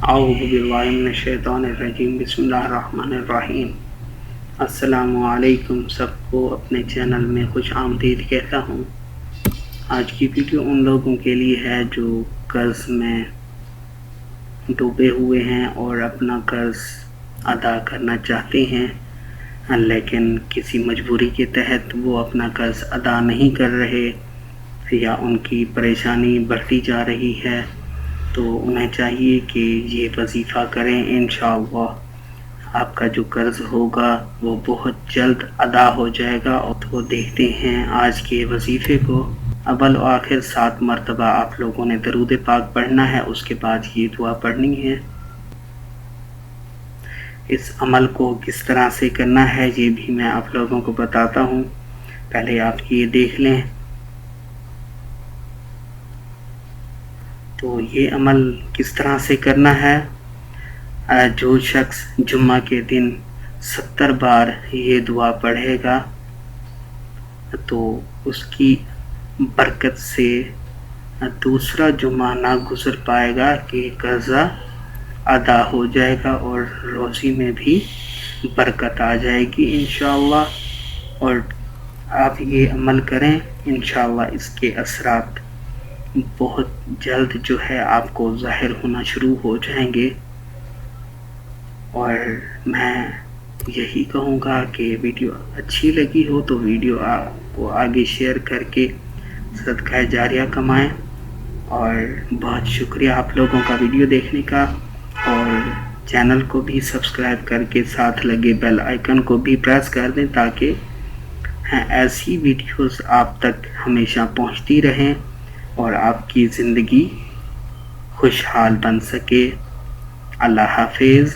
اعوذ باللہ من الشیطان الرجیم بسم اللہ الرحمن الرحیم۔ السلام علیکم، سب کو اپنے چینل میں خوش آمدید کہتا ہوں۔ آج کی ویڈیو ان لوگوں کے لیے ہے جو قرض میں ڈوبے ہوئے ہیں اور اپنا قرض ادا کرنا چاہتے ہیں، لیکن کسی مجبوری کے تحت وہ اپنا قرض ادا نہیں کر رہے یا ان کی پریشانی بڑھتی جا رہی ہے، تو انہیں چاہیے کہ یہ وظیفہ کریں۔ انشاءاللہ آپ کا جو قرض ہوگا وہ بہت جلد ادا ہو جائے گا۔ اور تو دیکھتے ہیں آج کے وظیفے کو۔ اول و آخر 7 مرتبہ آپ لوگوں نے درود پاک پڑھنا ہے، اس کے بعد یہ دعا پڑھنی ہے۔ اس عمل کو کس طرح سے کرنا ہے یہ بھی میں آپ لوگوں کو بتاتا ہوں، پہلے آپ یہ دیکھ لیں۔ تو یہ عمل کس طرح سے کرنا ہے، جو شخص جمعہ کے دن 70 بار یہ دعا پڑھے گا تو اس کی برکت سے دوسرا جمعہ نہ گزر پائے گا کہ قرضہ ادا ہو جائے گا اور روزی میں بھی برکت آ جائے گی انشاءاللہ۔ اور آپ یہ عمل کریں، انشاءاللہ اس کے اثرات بہت جلد جو ہے آپ کو ظاہر ہونا شروع ہو جائیں گے۔ اور میں یہی کہوں گا کہ ویڈیو اچھی لگی ہو تو ویڈیو آپ کو آگے شیئر کر کے صدقہ جاریہ کمائیں۔ اور بہت شکریہ آپ لوگوں کا ویڈیو دیکھنے کا، اور چینل کو بھی سبسکرائب کر کے ساتھ لگے بیل آئیکن کو بھی پریس کر دیں تاکہ ایسی ویڈیوز آپ تک ہمیشہ پہنچتی رہیں اور آپ کی زندگی خوشحال بن سکے۔ اللہ حافظ۔